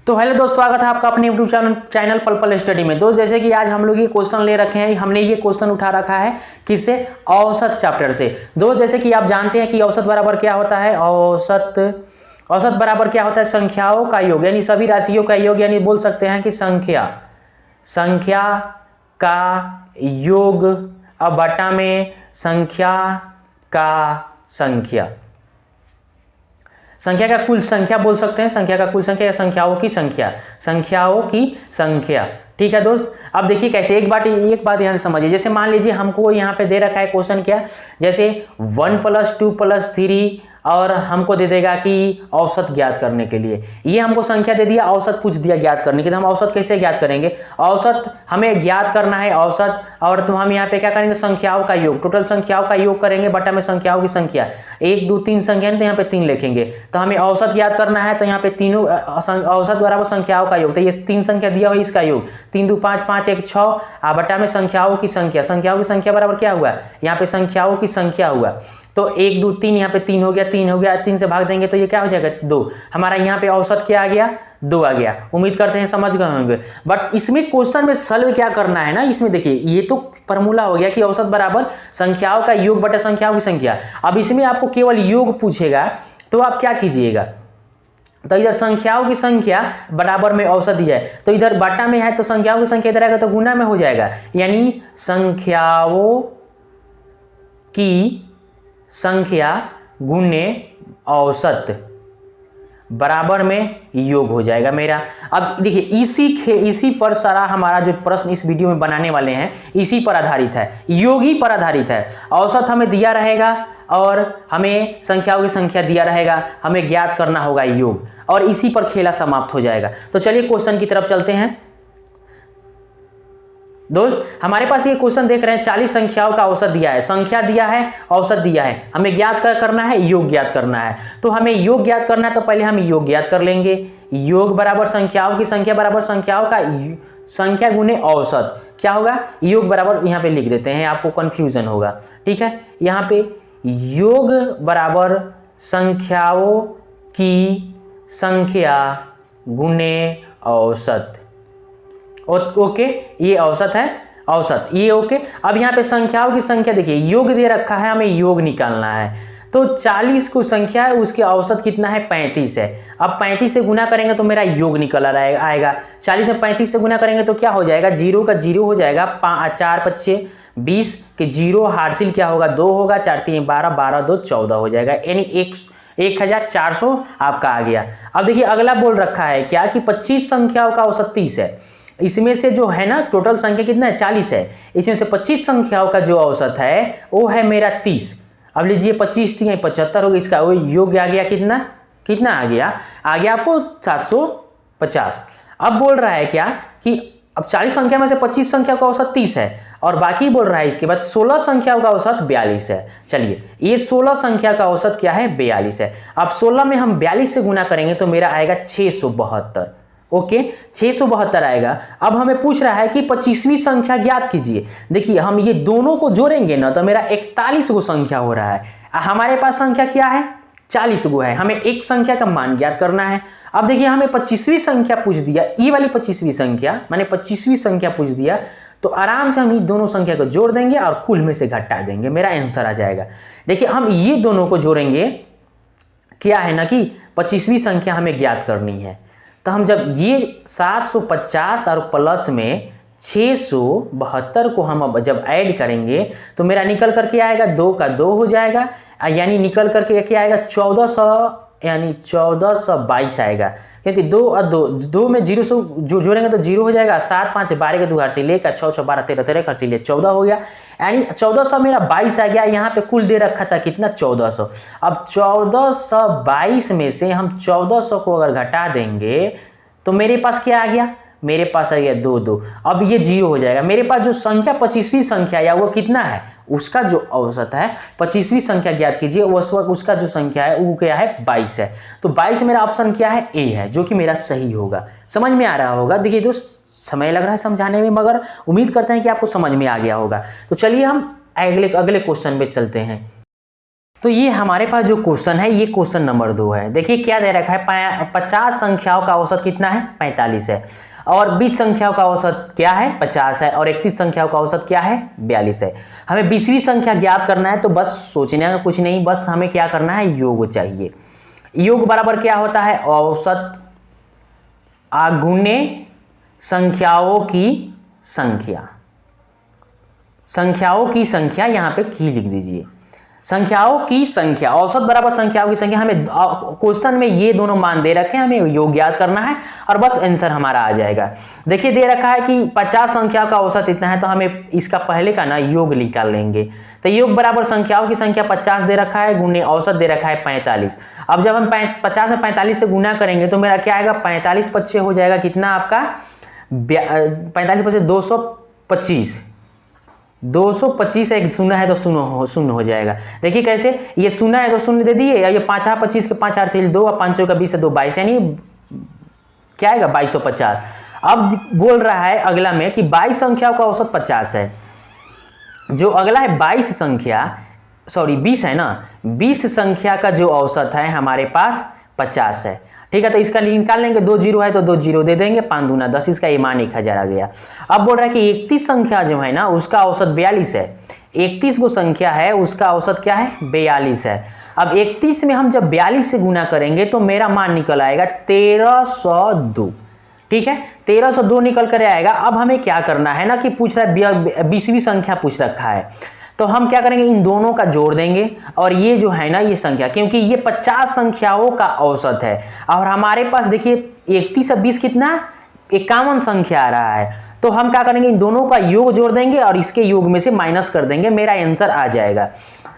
तो हेलो दोस्त, स्वागत है आपका अपने यूट्यूब चैनल पल पल स्टडी में। दोस्त जैसे कि आज हम लोग ये क्वेश्चन ले रखे हैं, हमने ये क्वेश्चन उठा रखा है किससे? औसत चैप्टर से। दोस्त जैसे कि आप जानते हैं कि औसत बराबर क्या होता है? औसत बराबर क्या होता है? संख्याओं का योग, यानी सभी राशियों का योग, यानी बोल सकते हैं कि संख्या का योग अब बटा में संख्या का कुल संख्या बोल सकते हैं। संख्या का कुल संख्या या संख्याओं की संख्या। ठीक है दोस्त, अब देखिए कैसे। एक बात यहाँ से समझिए। जैसे मान लीजिए हमको यहाँ पे दे रखा है क्वेश्चन क्या, जैसे 1 + 2 + 3 और हमको दे देगा कि औसत ज्ञात करने के लिए। ये हमको संख्या दे दिया, औसत पूछ दिया ज्ञात करने के, तो हम औसत कैसे ज्ञात करेंगे? औसत हमें ज्ञात करना है औसत, और तो हम यहाँ पे क्या करेंगे? संख्याओं का योग, टोटल संख्याओं का योग करेंगे बटा में संख्याओं की संख्या। 1 2 3 संख्या है तो यहाँ पे 3 लिखेंगे। तो हमें औसत ज्ञात करना है, तो यहाँ पे तीनों औसत बराबर संख्याओं का योग। तो ये 3 संख्या दिया हुआ, इसका योग 3 2 5 5 1 6 बटा में संख्याओं की संख्या बराबर क्या हुआ? यहाँ पे संख्याओं की संख्या हुआ। तो 1 2 3 यहाँ पे 3 हो गया, 3 से भाग देंगे तो ये क्या हो जाएगा? 2। हमारा यहाँ पे औसत क्या आ गया? 2 आ गया। उम्मीद करते हैं समझ गए होंगे। बट इसमें क्वेश्चन में सॉल्व क्या करना है ना, इसमें देखिए ये तो फॉर्मूला हो गया कि औसत बराबर संख्याओं का योग बटा संख्याओं की संख्या। अब इसमें आपको केवल योग पूछेगा तो आप क्या कीजिएगा? तो इधर संख्याओं की संख्या बराबर में औसत दिया है, तो इधर बटा में है तो संख्याओं की संख्या इधर आएगा तो गुना में हो जाएगा, यानी संख्याओं की संख्या गुने औसत बराबर में योग हो जाएगा मेरा। अब देखिए इसी पर सारा हमारा जो प्रश्न इस वीडियो में बनाने वाले हैं इसी पर आधारित है, योग ही पर आधारित है। औसत हमें दिया रहेगा और हमें संख्याओं की संख्या दिया रहेगा, हमें ज्ञात करना होगा योग, और इसी पर खेला समाप्त हो जाएगा। तो चलिए क्वेश्चन की तरफ चलते हैं। दोस्त हमारे पास ये क्वेश्चन देख रहे हैं, 40 संख्याओं का औसत दिया है, संख्या दिया है, औसत दिया है, हमें ज्ञात करना है, योग ज्ञात करना है। तो हमें योग ज्ञात करना है तो पहले हम योग ज्ञात कर लेंगे। योग बराबर संख्याओं की संख्या बराबर संख्याओं का संख्या गुने औसत। क्या होगा? योग बराबर, यहाँ पे लिख देते हैं, आपको कंफ्यूजन होगा। ठीक है, यहाँ पे योग बराबर संख्याओं की संख्या गुने औसत। ओके, ये औसत है, औसत ये ओके। अब यहाँ पे संख्याओं की संख्या देखिए, योग दे रखा है, हमें योग निकालना है। तो 40 को संख्या है, उसके औसत कितना है? 35 है। अब 35 से गुना करेंगे तो मेरा योग निकल आएगा। 40 में 35 से गुना करेंगे तो क्या हो जाएगा? 0 का 0 हो जाएगा, 4 5 20 के 0 हार्सिल क्या होगा? 2 होगा, 4 3 12 12 2 14 हो जाएगा, यानी 1400 आपका आ गया। अब देखिए अगला बोल रखा है क्या कि 25 संख्याओं का औसत 30 है। इसमें से जो है ना टोटल संख्या कितना है? 40 है। इसमें से 25 संख्याओं का जो औसत है वो है मेरा 30। अब लीजिए 25 3 75 हो गया, इसका वो योग आ गया कितना आ गया आपको? 750। अब बोल रहा है क्या कि अब 40 संख्या में से 25 संख्या का औसत 30 है, और बाकी बोल रहा है इसके बाद 16 संख्याओं का औसत 42 है। चलिए ये 16 संख्या का औसत क्या है? 42 है। अब 16 में हम 42 से गुना करेंगे तो मेरा आएगा 672। ओके, 672 आएगा। अब हमें पूछ रहा है कि 25वीं संख्या ज्ञात कीजिए। देखिए हम ये दोनों को जोड़ेंगे ना तो मेरा 41 गो संख्या हो रहा है। हमारे पास संख्या क्या है? 40 गो है, हमें एक संख्या का मान ज्ञात करना है। अब देखिए हमें 25वीं संख्या पूछ दिया, ये वाली 25वीं संख्या मैंने 25वीं संख्या पूछ दिया, तो आराम से हम ये दोनों संख्या को जोड़ देंगे और कुल में से घटा देंगे, मेरा आंसर आ जाएगा। देखिए हम ये दोनों को जोड़ेंगे, क्या है ना कि 25वीं संख्या हमें ज्ञात करनी है। तो हम जब ये 750 और प्लस में 672 को हम अब जब ऐड करेंगे तो मेरा निकल करके आएगा 2 का 2 हो जाएगा, यानी निकल करके क्या आएगा? 1400, यानी 1422 आएगा, क्योंकि 2 और 2 में 0 से जो जोड़ेंगे तो 0 हो जाएगा। 7 5 12 के 2 हर्षिल लेकर 6 6 12 13 13 हर्षिल ले 14 हो गया, यानी 1400 मेरा 22 आ गया। यहाँ पे कुल दे रखा था कितना? 1400। अब 1422 में से हम 1400 को अगर घटा देंगे तो मेरे पास क्या आ गया? मेरे पास आ गया 2 2। अब ये 0 हो जाएगा। मेरे पास जो संख्या 25वीं संख्या या वो कितना है? उसका जो औसत है 25वीं संख्या ज्ञात कीजिए, उसका जो संख्या है वो क्या है? 22 है। तो 22 मेरा ऑप्शन क्या है? ए है, जो कि मेरा सही होगा। समझ में आ रहा होगा। देखिए दोस्त समय लग रहा है समझाने में, मगर उम्मीद करते हैं कि आपको समझ में आ गया होगा। तो चलिए हम अगले क्वेश्चन पे चलते हैं। तो ये हमारे पास जो क्वेश्चन है ये क्वेश्चन नंबर 2 है। देखिए क्या दे रखा है, 50 संख्याओं का औसत कितना है, 45 है, और 20 संख्याओं का औसत क्या है, 50 है, और 31 संख्याओं का औसत क्या है, 42 है। हमें 20वीं संख्या ज्ञात करना है, तो बस सोचने का कुछ नहीं, बस हमें क्या करना है, योग चाहिए। योग बराबर क्या होता है, औसत गुणे संख्याओं की संख्या। संख्याओं की संख्या यहां पे की लिख दीजिए, संख्याओं की संख्या, औसत बराबर संख्याओं की संख्या। हमें क्वेश्चन में ये दोनों मान दे रखे हैं, हमें योग याद करना है और बस आंसर हमारा आ जाएगा। देखिए दे रखा है कि 50 संख्याओं का औसत इतना है, तो हमें इसका पहले का ना योग निकाल लेंगे। तो योग बराबर संख्याओं की संख्या 50 दे रखा है, गुणे औसत दे रखा है 45। अब जब हम 50 में 45 से गुना करेंगे तो मेरा क्या आएगा, 45 पच्चे हो जाएगा कितना आपका, 45 पच्चे 225, 225 एक शून्य है तो शून्य हो जाएगा। देखिए कैसे, ये शून्य है तो शून्य दे दिए, ये 5 25 के 5 8 2 और 5 का 20 से 2 22, यानी क्या आएगा 2250। अब बोल रहा है अगला में कि 22 संख्याओं का औसत 50 है। जो अगला है 22 संख्या, सॉरी 20 है ना, 20 संख्या का जो औसत है हमारे पास 50 है। ठीक है, तो इसका निकाल लेंगे, 2 जीरो है तो 2 जीरो दे देंगे, 5 दूना 10, इसका ये मान 1000 आ गया। अब बोल रहा है कि 31 संख्या जो है ना उसका औसत 42 है। 31 को संख्या है उसका औसत क्या है, 42 है। अब 31 में हम जब 42 से गुना करेंगे तो मेरा मान निकल आएगा 1302। ठीक है, 1302 निकल कर आएगा। अब हमें क्या करना है ना कि पूछ रहा है 20वीं संख्या पूछ रखा है, तो हम क्या करेंगे, इन दोनों का जोड़ देंगे और ये जो है ना ये संख्या, क्योंकि ये 50 संख्याओं का औसत है और हमारे पास देखिए 31 और 20 कितना, 51 संख्या आ रहा है। तो हम क्या करेंगे, इन दोनों का योग जोड़ देंगे और इसके योग में से माइनस कर देंगे, मेरा आंसर आ जाएगा।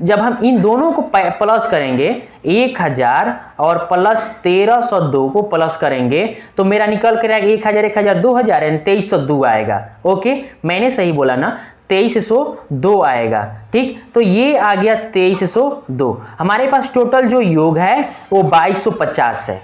जब हम इन दोनों को प्लस करेंगे 1000 और प्लस 1302 को प्लस करेंगे तो मेरा निकल कर आएगा 1000 1000 2000 यानी 2302 आएगा। ओके, मैंने सही बोला ना, 2302 आएगा। ठीक, तो ये आ गया 2302। हमारे पास टोटल जो योग है वो 2250 है।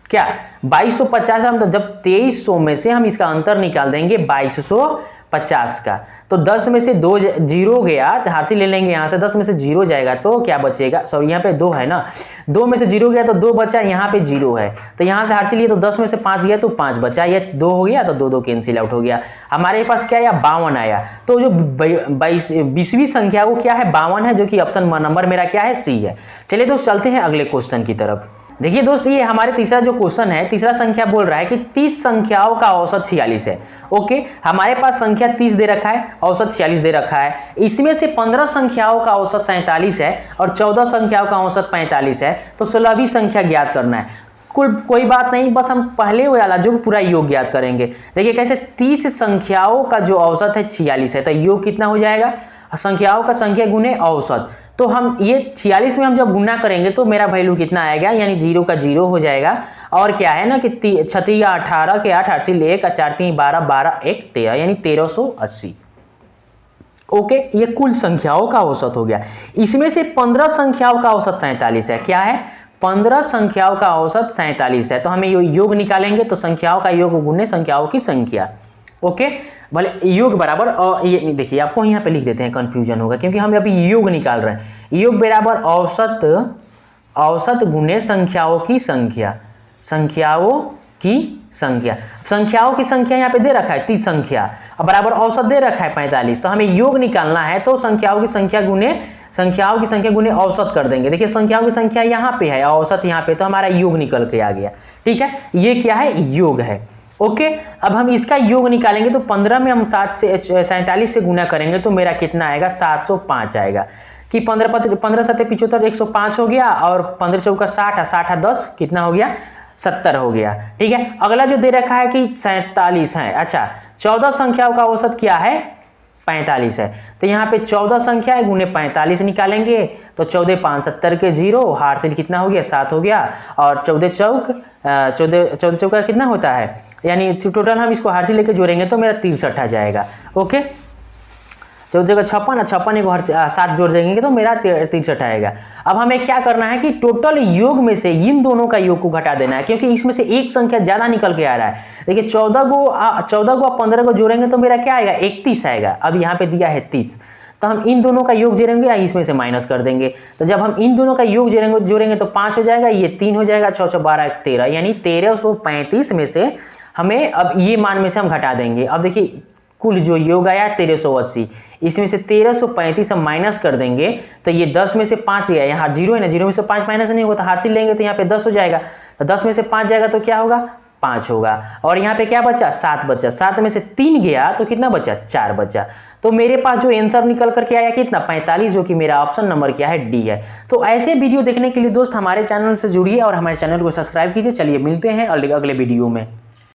क्या 2250 हम, तो जब 2300 में से हम इसका अंतर निकाल देंगे 2250 का, तो 10 में से 2 जीरो गया तो हार से ले लेंगे यहाँ से, 10 में से 0 जाएगा तो क्या बचेगा, सॉरी यहाँ पे 2 है ना, 2 में से 0 गया तो 2 बचा, यहाँ पे 0 है तो यहाँ से हार से लिए तो 10 में से 5 गया तो 5 बचा, ये 2 हो गया तो 2 2 कैंसिल आउट हो गया। हमारे पास क्या आया, 52 आया। तो जो 20वीं संख्या वो क्या है, 52 है, जो कि ऑप्शन नंबर मेरा क्या है, सी है। चलिए दोस्त चलते हैं अगले क्वेश्चन की तरफ। देखिए दोस्त, ये हमारे तीसरा जो क्वेश्चन है, तीसरा संख्या बोल रहा है कि 30 संख्याओं का औसत 46 है। ओके, हमारे पास संख्या 30 दे रखा है, औसत 46 दे रखा है। इसमें से 15 संख्याओं का औसत 47 है और 14 संख्याओं का औसत 45 है। तो 16वीं संख्या ज्ञात करना है। कोई बात नहीं, बस हम पहले वाला जो पूरा योग ज्ञात करेंगे। देखिए कैसे, 30 संख्याओं का जो औसत है 46 है, तो योग कितना हो जाएगा, संख्याओं का संख्या गुने औसत। तो हम ये 46 में हम जब गुना करेंगे तो मेरा वैल्यू कितना आएगा, यानी 0 का 0 हो जाएगा। और क्या है ना कि 36 18 के 8 8 से 1 4 3 12 12 1 13 यानी 1380। ओके, ये कुल संख्याओं का औसत हो गया। इसमें से 15 संख्याओं का औसत 47 है। क्या है, 15 संख्याओं का औसत 47 है। तो हमें योग निकालेंगे तो संख्याओं का योग गुने संख्याओं की संख्या। ओके, भले योग बराबर, और ये देखिए आपको यहाँ पे लिख देते हैं, कंफ्यूजन होगा क्योंकि हम अभी योग निकाल रहे हैं। योग बराबर औसत गुने संख्याओं की संख्या, संख्याओं की संख्या। संख्याओं की संख्या यहाँ पे दे रखा है 30 संख्या और बराबर औसत दे रखा है 45। तो हमें योग निकालना है तो संख्याओं की संख्या गुने औसत कर देंगे। देखिए संख्याओं की संख्या यहाँ पे है, औसत यहाँ पे, तो हमारा योग निकल के आ गया। ठीक है, ये क्या है, योग है। ओके, अब हम इसका योग निकालेंगे तो 15 में हम 47 से गुना करेंगे तो मेरा कितना आएगा, 705 आएगा। कि 15 7 75 105 हो गया और 15 चौका 60 60 10 कितना हो गया, 70 हो गया। ठीक है, अगला जो दे रखा है कि 47 है। अच्छा, 14 संख्याओं का औसत क्या है, 45 है। तो यहाँ पे 14 संख्या है गुने 45 निकालेंगे तो 14 5 70 के 0, हार से कितना हो गया, 7 हो गया। और 14 चौका कितना होता है, यानी टोटल हम इसको हार से लेके जोड़ेंगे तो मेरा 63 आ जाएगा। ओके, 14 जगह 56 56 को 7 जोड़ देंगे तो मेरा 63 आएगा। अब हमें क्या करना है कि टोटल योग में से इन दोनों का योग को घटा देना है, क्योंकि इसमें से एक संख्या ज्यादा निकल के आ रहा है। देखिए 14 को 15 को जोड़ेंगे तो मेरा क्या आएगा, 31 आएगा। अब यहाँ पे दिया है 30, तो हम इन दोनों का योग जोड़ेंगे या इसमें से माइनस कर देंगे। तो जब हम इन दोनों का योग जोड़ेंगे तो 5 हो जाएगा, ये 3 हो जाएगा, 6 6 12 13, यानी 1335 में से हमें अब ये मान में से हम घटा देंगे। अब देखिए कुल जो योग आया 1380, इसमें से 1335 हम माइनस कर देंगे तो ये 10 में से 5 गया, यहाँ 0 है ना, 0 में से 5 माइनस नहीं होगा तो हासिल लेंगे तो यहाँ पे 10 हो जाएगा। तो 10 में से 5 जाएगा तो क्या होगा, 5 होगा। और यहाँ पे क्या बचा, 7 बचा, 7 में से 3 गया तो कितना बचा, 4 बचा। तो मेरे पास जो आंसर निकल करके आया कितना, 45, जो कि मेरा ऑप्शन नंबर क्या है, डी है। तो ऐसे वीडियो देखने के लिए दोस्त हमारे चैनल से जुड़िए और हमारे चैनल को सब्सक्राइब कीजिए। चलिए मिलते हैं अगले वीडियो में।